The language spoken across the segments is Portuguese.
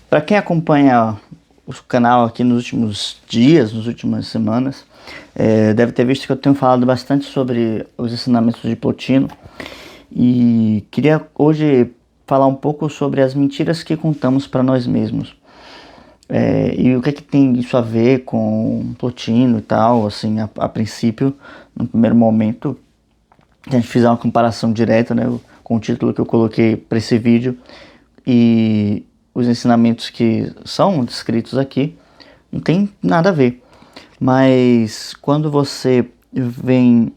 Para quem acompanha o canal aqui nos últimos dias, nas últimas semanas, deve ter visto que eu tenho falado bastante sobre os ensinamentos de Plotino e queria hoje falar um pouco sobre as mentiras que contamos para nós mesmos. E o que é que tem isso a ver com Plotino e tal, assim, a princípio, no primeiro momento, se a gente fizer uma comparação direta, né, com o título que eu coloquei para esse vídeo e os ensinamentos que são descritos aqui, não tem nada a ver. Mas quando você vem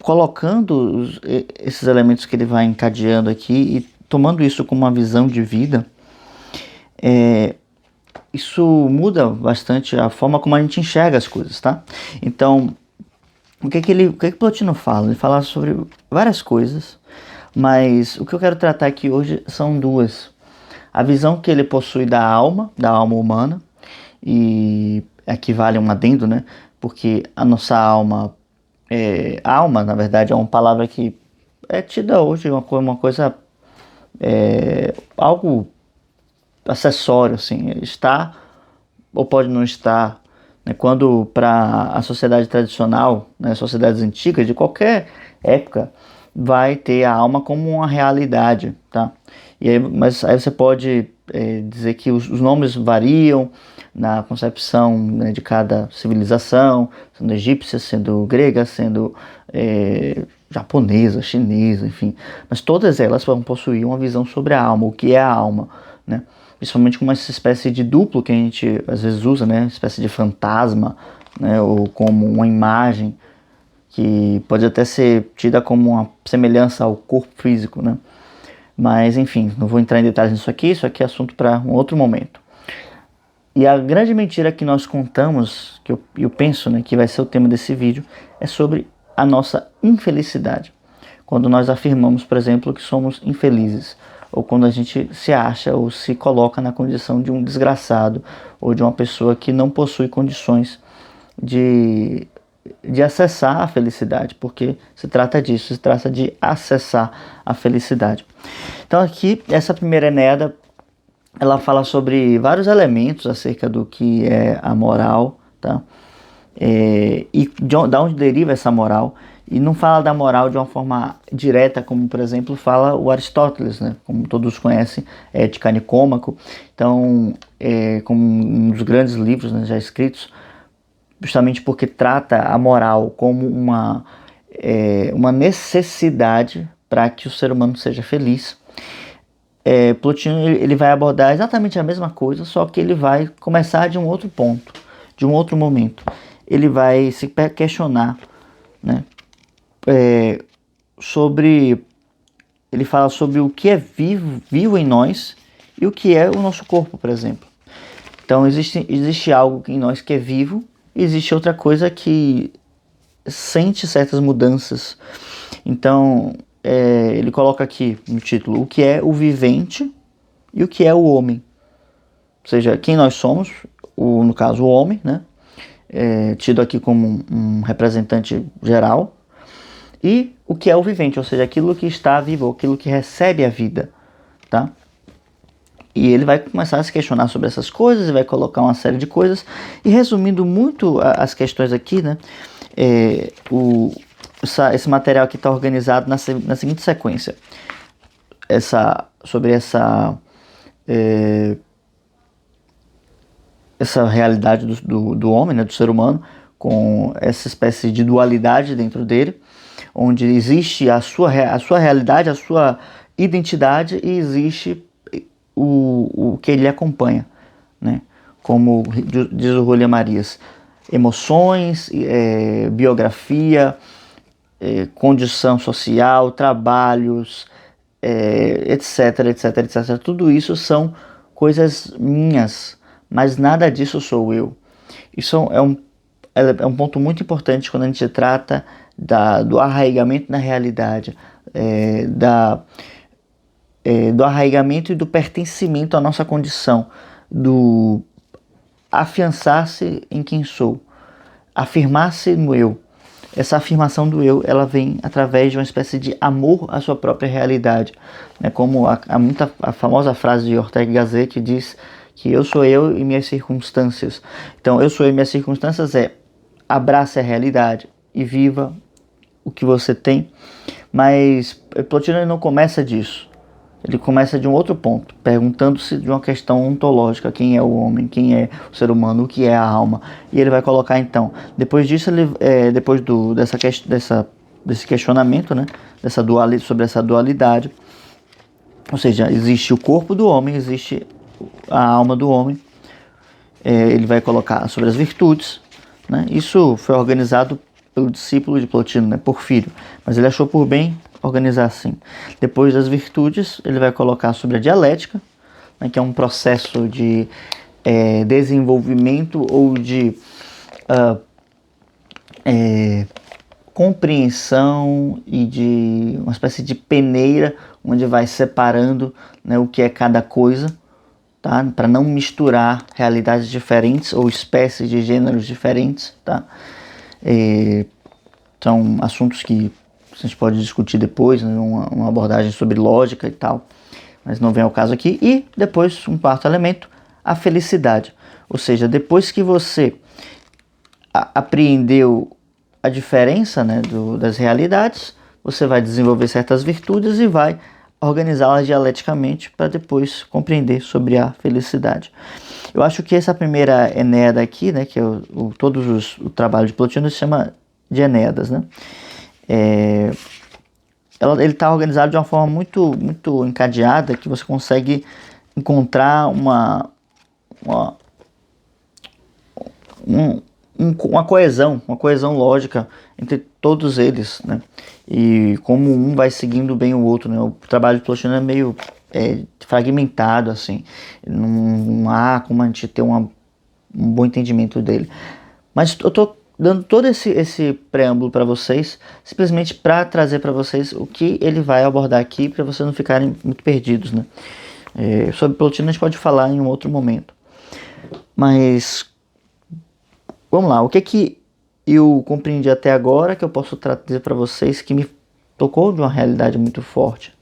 colocando esses elementos que ele vai encadeando aqui e tomando isso como uma visão de vida, isso muda bastante a forma como a gente enxerga as coisas, tá? Então, o que Plotino fala? Ele fala sobre várias coisas, mas o que eu quero tratar aqui hoje são duas. A visão que ele possui da alma humana, e aqui vale um adendo, né? Porque a nossa alma, alma, na verdade, é uma palavra que é tida hoje uma coisa, algo acessório, assim, está ou pode não estar, né? Quando para a sociedade tradicional, né, sociedades antigas de qualquer época, vai ter a alma como uma realidade, tá? E aí, mas aí você pode dizer que os nomes variam na concepção, né, de cada civilização, sendo egípcia, sendo grega, sendo japonesa, chinesa, enfim. Mas todas elas vão possuir uma visão sobre a alma, o que é a alma, né? Principalmente como essa espécie de duplo que a gente às vezes usa, né? Espécie de fantasma, né? Ou como uma imagem que pode até ser tida como uma semelhança ao corpo físico, né? Mas enfim, não vou entrar em detalhes nisso aqui, isso aqui é assunto para um outro momento. E a grande mentira que nós contamos, que eu penso, né, que vai ser o tema desse vídeo, é sobre a nossa infelicidade. Quando nós afirmamos, por exemplo, que somos infelizes, ou quando a gente se acha ou se coloca na condição de um desgraçado, ou de uma pessoa que não possui condições de acessar a felicidade, porque se trata disso, se trata de acessar a felicidade. Então aqui, essa primeira Eneada, ela fala sobre vários elementos acerca do que é a moral, tá? E de onde deriva essa moral. E não fala da moral de uma forma direta, como por exemplo fala o Aristóteles, né? Como todos conhecem, Ética Nicômaco. Então, como um dos grandes livros, né, já escritos, justamente porque trata a moral como uma necessidade para que o ser humano seja feliz. Plotino ele vai abordar exatamente a mesma coisa, só que ele vai começar de um outro ponto, de um outro momento. Ele vai se questionar, né, ele fala sobre o que é vivo em nós e o que é o nosso corpo, por exemplo. Então existe algo em nós que é vivo, e existe outra coisa que sente certas mudanças. Então ele coloca aqui no título o que é o vivente e o que é o homem. Ou seja, quem nós somos, no caso o homem, né? Tido aqui como um representante geral, e o que é o vivente, ou seja, aquilo que está vivo, aquilo que recebe a vida, tá? E ele vai começar a se questionar sobre essas coisas, e vai colocar uma série de coisas, e resumindo muito as questões aqui, né? Esse material aqui está organizado na seguinte sequência. Sobre essa realidade do homem, né, do ser humano, com essa espécie de dualidade dentro dele, onde existe a sua realidade, a sua identidade, e existe o que ele acompanha, né? Como diz o Rolha Marias, emoções, biografia, condição social, trabalhos, etc, etc, etc. Tudo isso são coisas minhas, mas nada disso sou eu. Isso é um ponto muito importante quando a gente trata do arraigamento na realidade, do arraigamento e do pertencimento à nossa condição, do afiançar-se em quem sou, afirmar-se no eu. essa afirmação do eu, ela vem através de uma espécie de amor à sua própria realidade, né? Como a famosa frase de Ortega y Gasset que diz que eu sou eu e minhas circunstâncias. Então, eu sou eu e minhas circunstâncias abrace a realidade e viva o que você tem. Mas Plotino não começa disso. Ele começa de um outro ponto, perguntando-se de uma questão ontológica: quem é o homem, quem é o ser humano, o que é a alma. E ele vai colocar então, depois disso, desse questionamento, né, sobre essa dualidade, ou seja, existe o corpo do homem, existe a alma do homem. Ele vai colocar sobre as virtudes, né? Isso foi organizado pelo discípulo de Plotino, né, Porfírio, mas ele achou por bem organizar assim. Depois das virtudes, ele vai colocar sobre a dialética, né, que é um processo de desenvolvimento ou de compreensão e de uma espécie de peneira, onde vai separando, né, o que é cada coisa, tá? Para não misturar realidades diferentes ou espécies de gêneros diferentes, tá? São assuntos que a gente pode discutir depois, né, uma abordagem sobre lógica e tal, mas não vem ao caso aqui. E depois, um quarto elemento, a felicidade. Ou seja, depois que você apreendeu a diferença, né, das realidades, você vai desenvolver certas virtudes e vai organizá-las dialeticamente para depois compreender sobre a felicidade. Eu acho que essa primeira Enéada aqui, né, que é o trabalho de Plotino, se chama de Enéadas, né? Ele está organizado de uma forma muito, muito encadeada, que você consegue encontrar uma coesão lógica entre todos eles, né? E como um vai seguindo bem o outro, né? O trabalho de Plotino é meio fragmentado, assim. Não há como a gente ter um bom entendimento dele. Mas eu estou dando todo esse preâmbulo para vocês, simplesmente para trazer para vocês o que ele vai abordar aqui, para vocês não ficarem muito perdidos, né? Sobre Plotino a gente pode falar em um outro momento. Mas vamos lá, o que eu compreendi até agora, que eu posso trazer para vocês, que me tocou de uma realidade muito forte.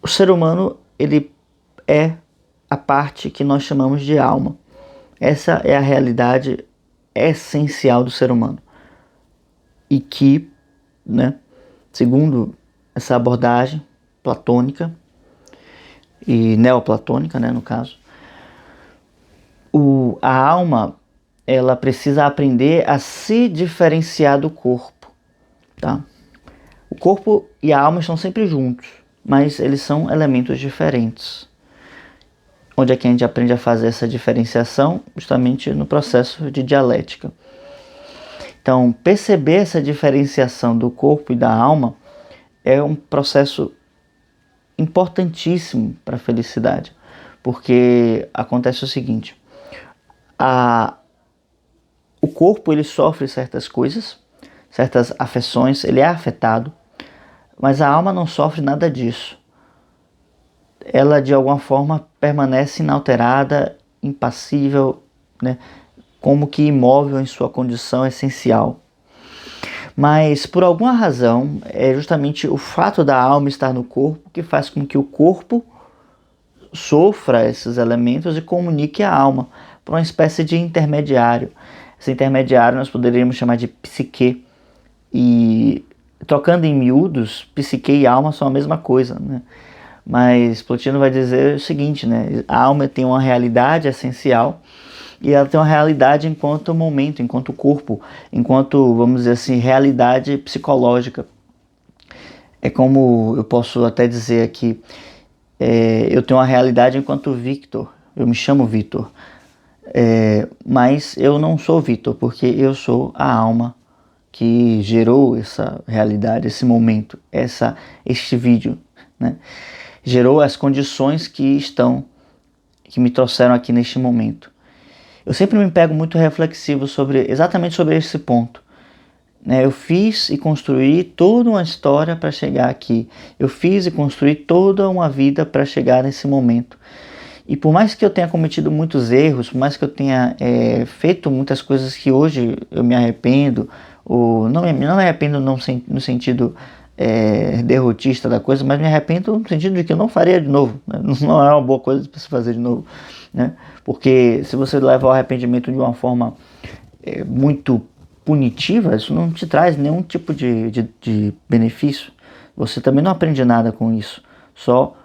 O ser humano, ele é a parte que nós chamamos de alma. Essa é a realidade essencial do ser humano. E que, né, segundo essa abordagem platônica e neoplatônica, né, no caso, a alma, ela precisa aprender a se diferenciar do corpo, tá? O corpo e a alma estão sempre juntos, mas eles são elementos diferentes. Onde é que a gente aprende a fazer essa diferenciação? Justamente no processo de dialética. Então, perceber essa diferenciação do corpo e da alma é um processo importantíssimo para a felicidade, porque acontece o seguinte: o corpo, ele sofre certas coisas, certas afecções, ele é afetado, mas a alma não sofre nada disso. Ela de alguma forma permanece inalterada, impassível, né, como que imóvel em sua condição essencial. Mas por alguma razão, é justamente o fato da alma estar no corpo que faz com que o corpo sofra esses elementos e comunique a alma por uma espécie de intermediário. Esse intermediário nós poderíamos chamar de psique. E trocando em miúdos, psique e alma são a mesma coisa, né? Mas Plotino vai dizer o seguinte, né? A alma tem uma realidade essencial e ela tem uma realidade enquanto momento, enquanto corpo, enquanto, vamos dizer assim, realidade psicológica. É como eu posso até dizer aqui, eu tenho uma realidade enquanto Victor, eu me chamo Victor, mas eu não sou Victor, porque eu sou a alma que gerou essa realidade, esse momento, este vídeo, né? Gerou as condições que me trouxeram aqui neste momento. Eu sempre me pego muito reflexivo exatamente sobre esse ponto, né? Eu fiz e construí toda uma história para chegar aqui. Eu fiz e construí toda uma vida para chegar nesse momento. E por mais que eu tenha cometido muitos erros, por mais que eu tenha feito muitas coisas que hoje eu me arrependo, ou não me arrependo no sentido derrotista da coisa, mas me arrependo no sentido de que eu não faria de novo, né? Não é uma boa coisa para se fazer de novo, né? Porque se você leva o arrependimento de uma forma muito punitiva, isso não te traz nenhum tipo de benefício. Você também não aprende nada com isso, só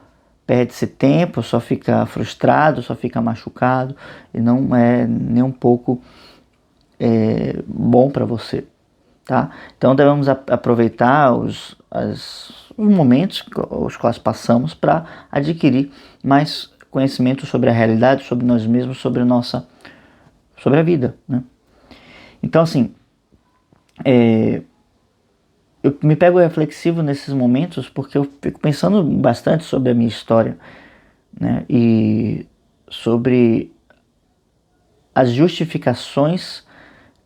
perde-se tempo, só fica frustrado, só fica machucado, e não é nem um pouco bom para você, tá? Então devemos aproveitar os momentos os quais passamos para adquirir mais conhecimento sobre a realidade, sobre nós mesmos, sobre a vida, né? Então, assim, eu me pego reflexivo nesses momentos porque eu fico pensando bastante sobre a minha história, né? E sobre as justificações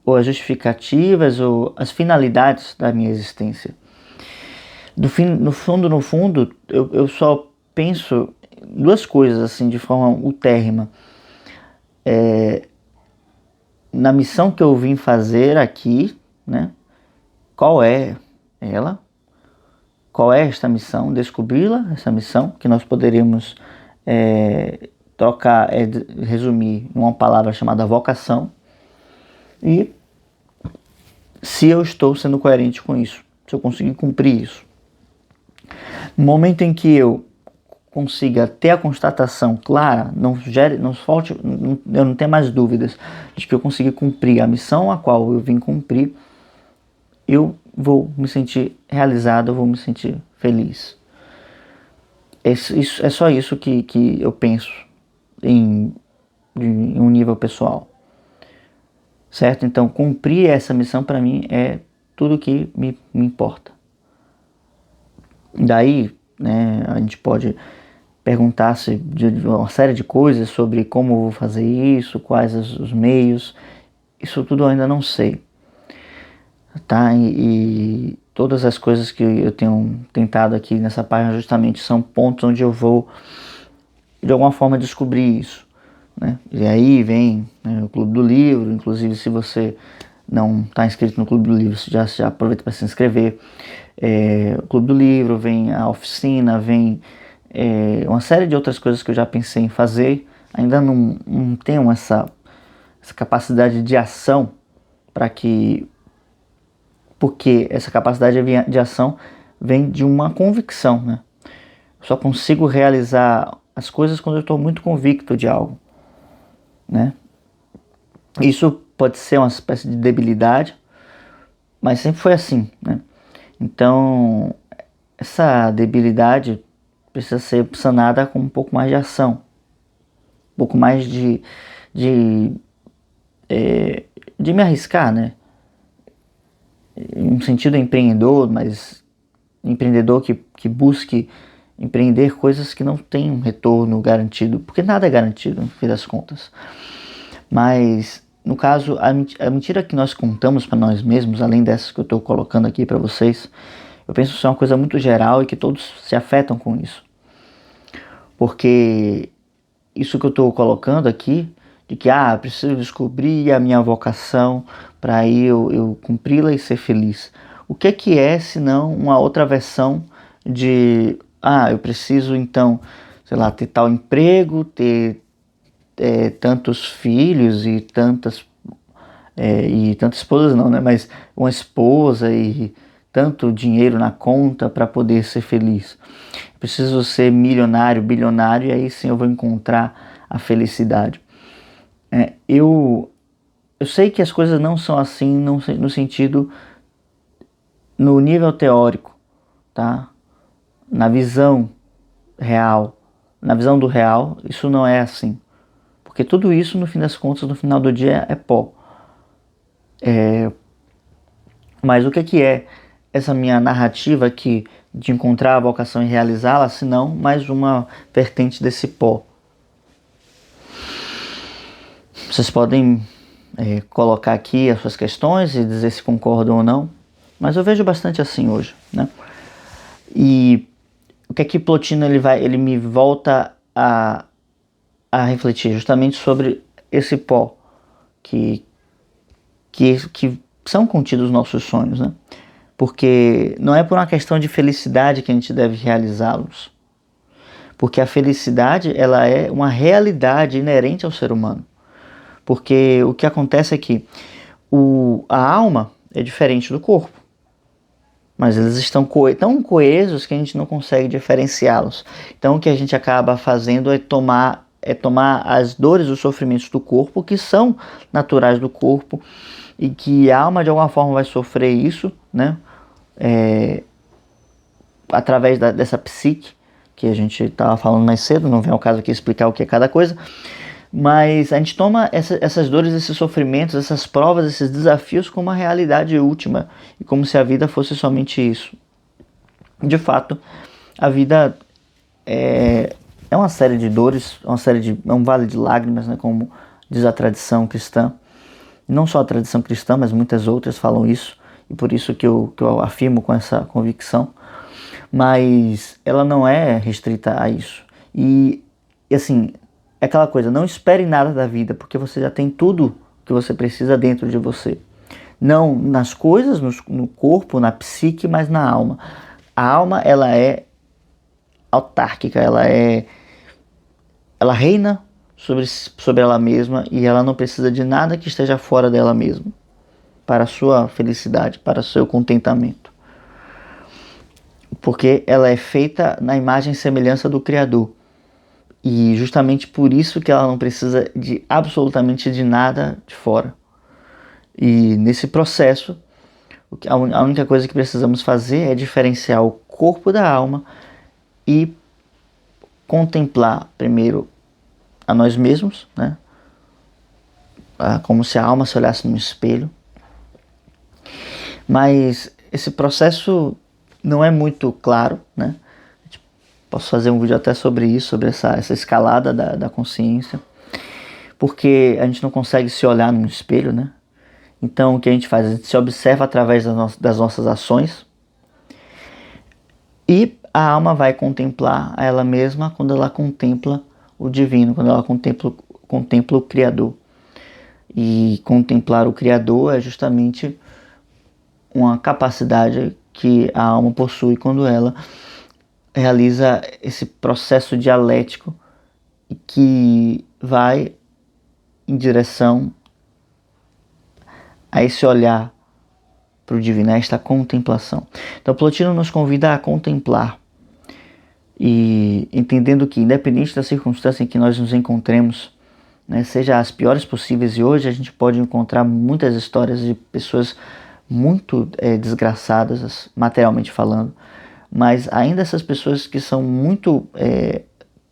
ou as justificativas ou as finalidades da minha existência. No fundo, eu só penso duas coisas assim de forma utérrima. Na missão que eu vim fazer aqui, né? Qual é ela? Qual é esta missão? Descobri-la, essa missão, que nós poderíamos resumir em uma palavra chamada vocação. E se eu estou sendo coerente com isso, se eu conseguir cumprir isso. No momento em que eu consiga ter a constatação clara, eu não tenho mais dúvidas de que eu consegui cumprir a missão a qual eu vim cumprir, eu vou me sentir realizado, eu vou me sentir feliz. É só isso que eu penso em um nível pessoal. Certo? Então, cumprir essa missão para mim é tudo que me importa. Daí, né, a gente pode perguntar-se de uma série de coisas sobre como eu vou fazer isso, quais os meios. Isso tudo eu ainda não sei. Tá? E todas as coisas que eu tenho tentado aqui nessa página justamente são pontos onde eu vou de alguma forma descobrir isso, né? E aí vem, né, o Clube do Livro. Inclusive, se você não está inscrito no Clube do Livro, você já aproveita para se inscrever. O Clube do Livro, vem a oficina, vem uma série de outras coisas que eu já pensei em fazer. Ainda não tenho essa capacidade de ação porque essa capacidade de ação vem de uma convicção, né? Eu só consigo realizar as coisas quando eu estou muito convicto de algo, né? Isso pode ser uma espécie de debilidade, mas sempre foi assim, né? Então, essa debilidade precisa ser sanada com um pouco mais de ação, um pouco mais de me arriscar, né? Em um sentido empreendedor, mas empreendedor que busque empreender coisas que não têm um retorno garantido, porque nada é garantido no fim das contas. Mas, no caso, a mentira que nós contamos para nós mesmos, além dessas que eu estou colocando aqui para vocês, eu penso que isso é uma coisa muito geral e que todos se afetam com isso. Porque isso que eu estou colocando aqui, de que preciso descobrir a minha vocação para aí eu cumpri-la e ser feliz. O que é senão uma outra versão de eu preciso então, sei lá, ter tal emprego, ter tantos filhos e tantas esposas não, né? Mas uma esposa e tanto dinheiro na conta para poder ser feliz. Eu preciso ser milionário, bilionário, e aí sim eu vou encontrar a felicidade. Eu sei que as coisas não são assim no sentido, no nível teórico, tá? Na visão real, na visão do real, isso não é assim. Porque tudo isso, no fim das contas, no final do dia, é pó. Mas o que é essa minha narrativa aqui de encontrar a vocação e realizá-la, se não mais uma vertente desse pó? Vocês podem colocar aqui as suas questões e dizer se concordam ou não, mas eu vejo bastante assim hoje, né? E o que é que Plotino ele me volta a a refletir justamente sobre esse pó que são contidos os nossos sonhos, né? Porque não é por uma questão de felicidade que a gente deve realizá-los, porque a felicidade ela é uma realidade inerente ao ser humano. Porque o que acontece é que a alma é diferente do corpo, mas eles estão tão coesos que a gente não consegue diferenciá-los. Então o que a gente acaba fazendo é tomar as dores, os sofrimentos do corpo, que são naturais do corpo, e que a alma de alguma forma vai sofrer isso, né? Através dessa psique que a gente estava falando mais cedo, não vem ao caso aqui explicar o que é cada coisa, mas a gente toma essas dores, esses sofrimentos, essas provas, esses desafios como uma realidade última, e como se a vida fosse somente isso. De fato, a vida é uma série de dores, é um vale de lágrimas, né, como diz a tradição cristã. Não só a tradição cristã, mas muitas outras falam isso, e por isso que eu afirmo com essa convicção. Mas ela não é restrita a isso. E assim, é aquela coisa, não espere nada da vida, porque você já tem tudo que você precisa dentro de você. Não nas coisas, no corpo, na psique, mas na alma. A alma, ela é autárquica, ela reina sobre ela mesma, e ela não precisa de nada que esteja fora dela mesma para a sua felicidade, para o seu contentamento. Porque ela é feita na imagem e semelhança do Criador. E justamente por isso que ela não precisa de absolutamente de nada de fora. E nesse processo, a única coisa que precisamos fazer é diferenciar o corpo da alma e contemplar primeiro a nós mesmos, né? Como se a alma se olhasse no espelho. Mas esse processo não é muito claro, né? Posso fazer um vídeo até sobre isso, sobre essa escalada da consciência, porque a gente não consegue se olhar no espelho, né? Então o que a gente faz? A gente se observa através das nossas ações, e a alma vai contemplar a ela mesma quando ela contempla o divino, quando ela contempla o Criador. E contemplar o Criador é justamente uma capacidade que a alma possui quando ela realiza esse processo dialético que vai em direção a esse olhar para o divino, a esta contemplação. Então Plotino nos convida a contemplar, e entendendo que independente da circunstância em que nós nos encontremos, né, seja as piores possíveis, e hoje a gente pode encontrar muitas histórias de pessoas muito desgraçadas, materialmente falando, mas ainda essas pessoas que são muito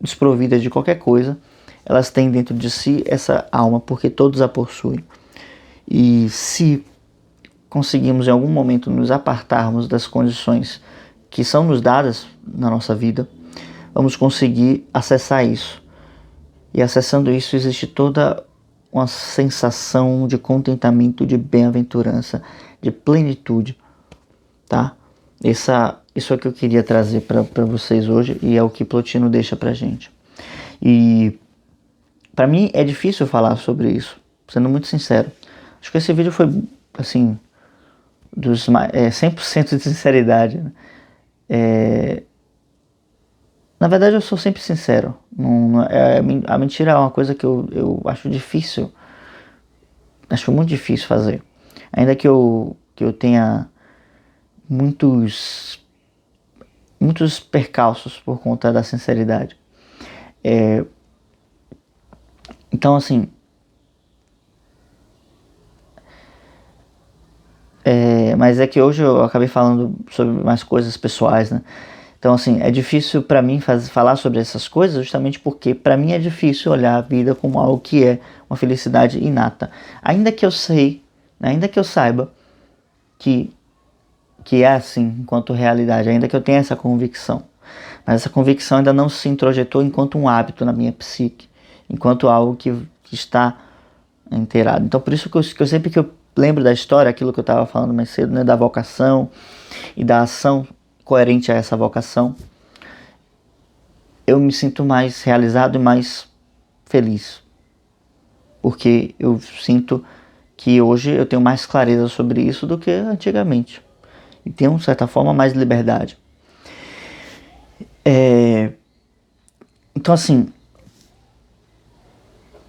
desprovidas de qualquer coisa, elas têm dentro de si essa alma, porque todos a possuem. E se conseguimos em algum momento nos apartarmos das condições que são nos dadas na nossa vida, vamos conseguir acessar isso. E acessando isso existe toda uma sensação de contentamento, de bem-aventurança, de plenitude, tá? Isso é o que eu queria trazer para vocês hoje, e é o que Plotino deixa pra gente. E para mim é difícil falar sobre isso, sendo muito sincero. Acho que esse vídeo foi, assim, 100% de sinceridade, né? Na verdade eu sou sempre sincero. A mentira é uma coisa que eu acho difícil. Acho muito difícil fazer. Ainda que eu tenha muitos percalços por conta da sinceridade. Então, assim, mas é que hoje eu acabei falando sobre mais coisas pessoais, né? Então, assim, é difícil para mim falar sobre essas coisas, justamente porque para mim é difícil olhar a vida como algo que é uma felicidade inata. Ainda que eu saiba que é assim enquanto realidade, ainda que eu tenha essa convicção. Mas essa convicção ainda não se introjetou enquanto um hábito na minha psique, enquanto algo que está inteirado. Então por isso que eu sempre que eu lembro da história, aquilo que eu estava falando mais cedo, né, da vocação e da ação coerente a essa vocação, eu me sinto mais realizado e mais feliz, porque eu sinto que hoje eu tenho mais clareza sobre isso do que antigamente, e tenho, de certa forma, mais liberdade. Então, assim,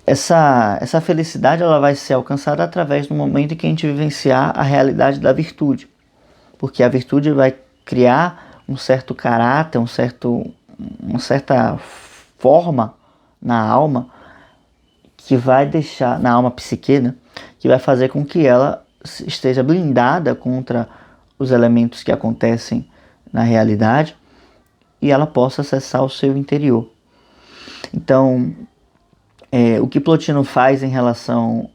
essa felicidade ela vai ser alcançada através do momento em que a gente vivenciar a realidade da virtude, porque a virtude vai criar um certo caráter, uma certa forma na alma, que vai deixar, na alma psique, né, que vai fazer com que ela esteja blindada contra os elementos que acontecem na realidade e ela possa acessar o seu interior. Então, o que Plotino faz em relação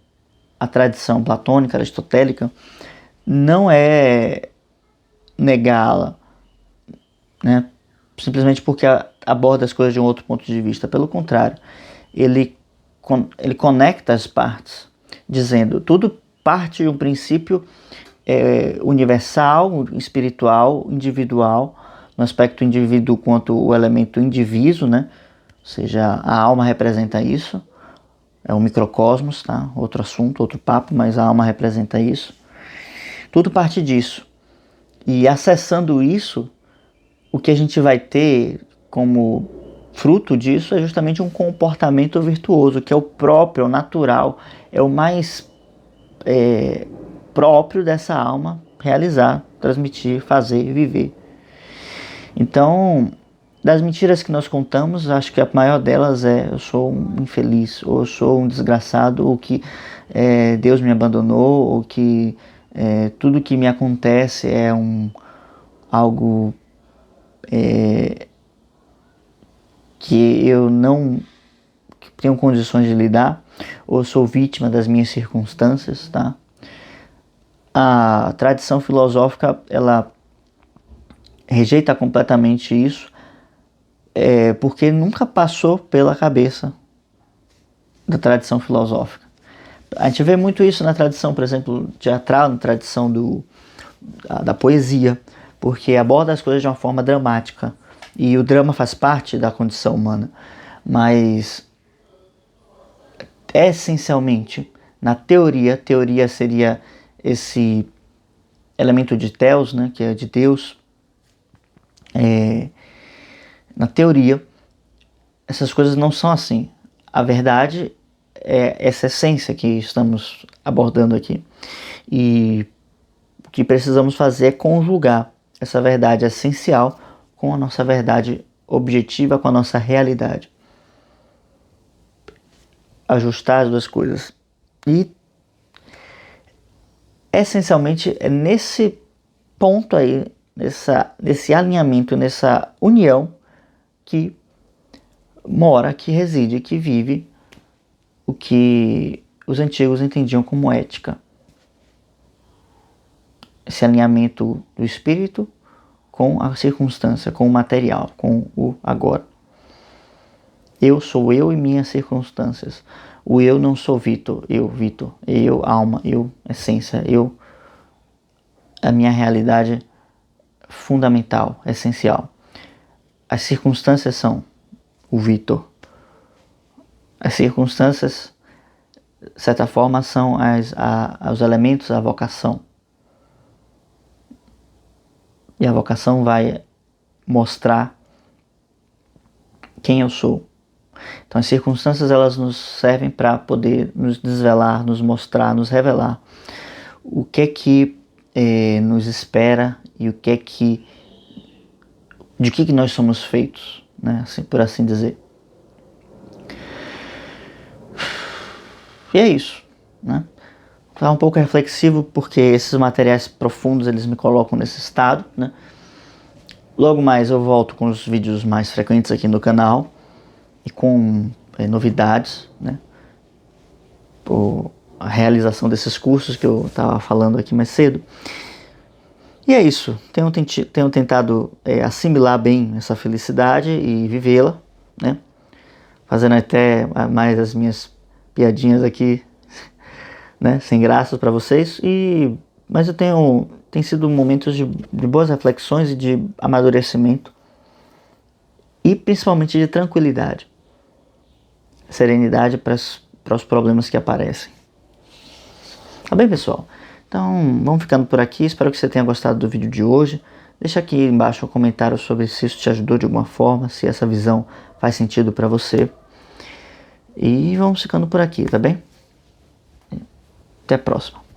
à tradição platônica, aristotélica, não é negá-la, né, simplesmente porque aborda as coisas de um outro ponto de vista. Pelo contrário, ele conecta as partes, dizendo tudo parte de um princípio universal, espiritual, individual, no aspecto indivíduo quanto o elemento indiviso, né? Ou seja, a alma representa isso, é um microcosmos, tá? Outro assunto, outro papo, mas a alma representa isso. Tudo parte disso. E acessando isso, o que a gente vai ter como fruto disso é justamente um comportamento virtuoso, que é o próprio, o natural, é o mais próprio dessa alma realizar, transmitir, fazer, viver. Então, das mentiras que nós contamos, acho que a maior delas é eu sou um infeliz, ou eu sou um desgraçado, ou que Deus me abandonou, ou que tudo que me acontece é algo que eu não tenho condições de lidar, ou eu sou vítima das minhas circunstâncias, tá? A tradição filosófica, ela rejeita completamente isso, porque nunca passou pela cabeça da tradição filosófica. A gente vê muito isso na tradição, por exemplo, teatral, na tradição da poesia, porque aborda as coisas de uma forma dramática, e o drama faz parte da condição humana, mas essencialmente, na teoria seria esse elemento de Theos, né, que é de Deus. Na teoria, essas coisas não são assim. A verdade é essa essência que estamos abordando aqui. E o que precisamos fazer é conjugar essa verdade essencial com a nossa verdade objetiva, com a nossa realidade. Ajustar as duas coisas. E essencialmente é nesse ponto aí, nesse alinhamento, nessa união que mora, que reside, que vive o que os antigos entendiam como ética. Esse alinhamento do espírito com a circunstância, com o material, com o agora. Eu sou eu e minhas circunstâncias. O eu não sou Vitor, eu alma, eu essência, eu a minha realidade fundamental, essencial. As circunstâncias são o Vitor. As circunstâncias, de certa forma, são os elementos da vocação. E a vocação vai mostrar quem eu sou. Então as circunstâncias elas nos servem para poder nos desvelar, nos mostrar, nos revelar o que é que nos espera e o que é que de que nós somos feitos, né? Assim, por assim dizer. E é isso, né? Tá um pouco reflexivo porque esses materiais profundos eles me colocam nesse estado, né? Logo mais eu volto com os vídeos mais frequentes aqui no canal e com novidades, né? Por a realização desses cursos que eu estava falando aqui mais cedo. E é isso, tenho tentado assimilar bem essa felicidade e vivê-la, né? Fazendo até mais as minhas piadinhas aqui, né? Sem graças para vocês, mas tem sido momentos de boas reflexões e de amadurecimento e principalmente de tranquilidade. serenidade para os problemas que aparecem. Tá bem, pessoal? Então, vamos ficando por aqui. Espero que você tenha gostado do vídeo de hoje. Deixa aqui embaixo um comentário sobre se isso te ajudou de alguma forma, se essa visão faz sentido para você. E vamos ficando por aqui, tá bem? Até a próxima.